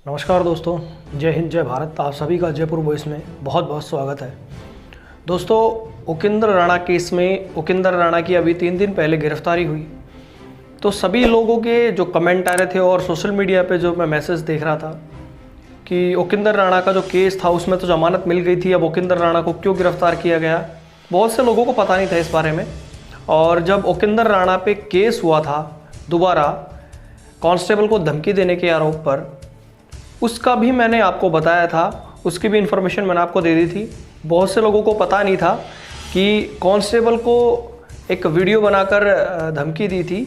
नमस्कार दोस्तों, जय हिंद जय भारत। आप सभी का जयपुर वॉइस में बहुत बहुत स्वागत है। दोस्तों, उकिंदर राणा केस में उकिंदर राणा की अभी 3 दिन पहले गिरफ्तारी हुई, तो सभी लोगों के जो कमेंट आ रहे थे और सोशल मीडिया पे जो मैं मैसेज देख रहा था कि उकिंदर राणा का जो केस था उसमें तो जमानत मिल गई थी, अब उकिंदर राणा को क्यों गिरफ्तार किया गया। बहुत से लोगों को पता नहीं था इस बारे में। और जब उकिंदर राणा पे केस हुआ था दोबारा कांस्टेबल को धमकी देने के आरोप पर, उसका भी मैंने आपको बताया था, उसकी भी इन्फॉर्मेशन मैंने आपको दे दी थी। बहुत से लोगों को पता नहीं था कि कांस्टेबल को एक वीडियो बनाकर धमकी दी थी,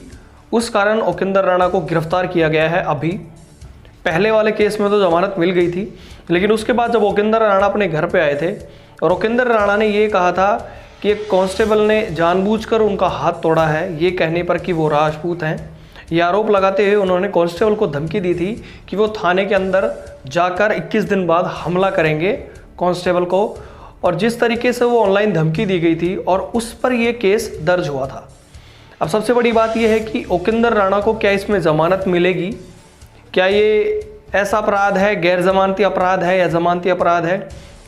उस कारण उकिंदर राणा को गिरफ्तार किया गया है। अभी पहले वाले केस में तो जमानत मिल गई थी, लेकिन उसके बाद जब उकिंदर राणा अपने घर पे आए थे और उकिंदर राणा ने ये कहा था कि एक कांस्टेबल ने जानबूझकर उनका हाथ तोड़ा है, ये कहने पर कि वो राजपूत हैं, ये आरोप लगाते हुए उन्होंने कांस्टेबल को धमकी दी थी कि वो थाने के अंदर जाकर 21 दिन बाद हमला करेंगे कांस्टेबल को। और जिस तरीके से वो ऑनलाइन धमकी दी गई थी और उस पर ये केस दर्ज हुआ था। अब सबसे बड़ी बात यह है कि उकिंदर राणा को क्या इसमें ज़मानत मिलेगी, क्या ये ऐसा अपराध है, गैर ज़मानती अपराध है या ज़मानती अपराध है।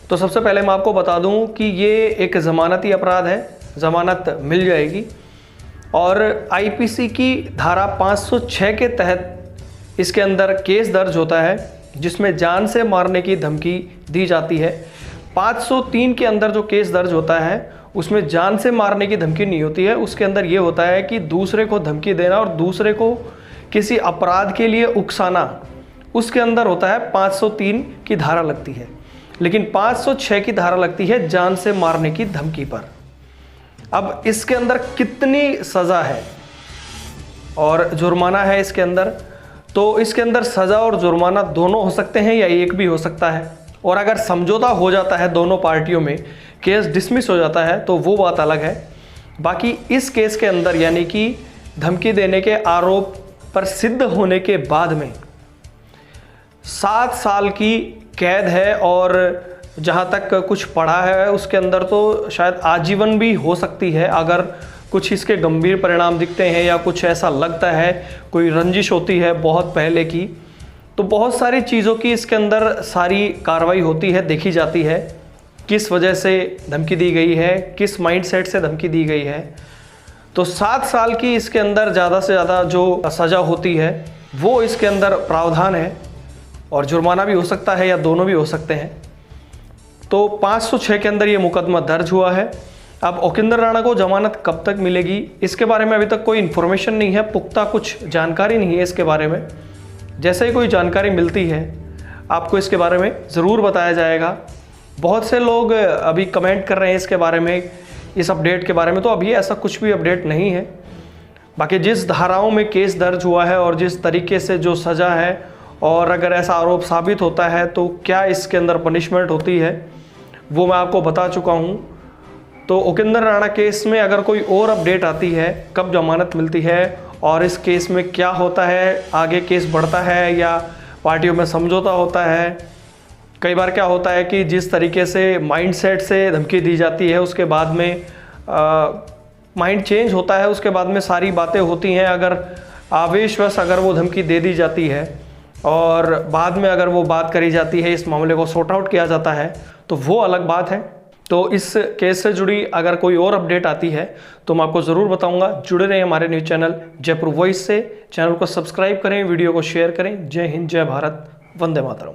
तो सबसे पहले मैं आपको बता दूं कि ये एक ज़मानती अपराध है, ज़मानत मिल जाएगी। और आईपीसी की धारा 506 के तहत इसके अंदर केस दर्ज होता है जिसमें जान से मारने की धमकी दी जाती है। 503 के अंदर जो केस दर्ज होता है उसमें जान से मारने की धमकी नहीं होती है, उसके अंदर ये होता है कि दूसरे को धमकी देना और दूसरे को किसी अपराध के लिए उकसाना, उसके अंदर होता है 503 की धारा लगती है। लेकिन 506 की धारा लगती है जान से मारने की धमकी पर। अब इसके अंदर कितनी सज़ा है और जुर्माना है इसके अंदर, तो इसके अंदर सज़ा और जुर्माना दोनों हो सकते हैं या एक भी हो सकता है। और अगर समझौता हो जाता है दोनों पार्टियों में, केस डिसमिस हो जाता है, तो वो बात अलग है। बाकी इस केस के अंदर यानी कि धमकी देने के आरोप पर सिद्ध होने के बाद में 7 साल की कैद है और जहाँ तक कुछ पढ़ा है उसके अंदर तो शायद आजीवन भी हो सकती है अगर कुछ इसके गंभीर परिणाम दिखते हैं या कुछ ऐसा लगता है, कोई रंजिश होती है बहुत पहले की, तो बहुत सारी चीज़ों की इसके अंदर सारी कार्रवाई होती है, देखी जाती है किस वजह से धमकी दी गई है, किस माइंडसेट से धमकी दी गई है। तो 7 साल की इसके अंदर ज़्यादा से ज़्यादा जो सज़ा होती है वो इसके अंदर प्रावधान है, और जुर्माना भी हो सकता है या दोनों भी हो सकते हैं। तो 506 के अंदर ये मुकदमा दर्ज हुआ है। अब उकिंदर राणा को जमानत कब तक मिलेगी इसके बारे में अभी तक कोई इन्फॉर्मेशन नहीं है, पुख्ता कुछ जानकारी नहीं है इसके बारे में। जैसे ही कोई जानकारी मिलती है आपको इसके बारे में ज़रूर बताया जाएगा। बहुत से लोग अभी कमेंट कर रहे हैं इसके बारे में, इस अपडेट के बारे में, तो अभी ऐसा कुछ भी अपडेट नहीं है। बाकी जिस धाराओं में केस दर्ज हुआ है और जिस तरीके से जो सज़ा है, और अगर ऐसा आरोप साबित होता है तो क्या इसके अंदर पनिशमेंट होती है, वो मैं आपको बता चुका हूँ। तो उकिंदर राणा केस में अगर कोई और अपडेट आती है, कब जमानत मिलती है और इस केस में क्या होता है, आगे केस बढ़ता है या पार्टियों में समझौता होता है। कई बार क्या होता है कि जिस तरीके से माइंडसेट से धमकी दी जाती है उसके बाद में माइंड चेंज होता है, उसके बाद में सारी बातें होती हैं। अगर आवेशवश अगर वो धमकी दे दी जाती है और बाद में अगर वो बात करी जाती है, इस मामले को सॉर्ट आउट किया जाता है, तो वो अलग बात है। तो इस केस से जुड़ी अगर कोई और अपडेट आती है तो मैं आपको ज़रूर बताऊंगा। जुड़े रहें हमारे न्यूज़ चैनल जयपुर वॉइस से। चैनल को सब्सक्राइब करें, वीडियो को शेयर करें। जय हिंद जय भारत, वंदे मातरम।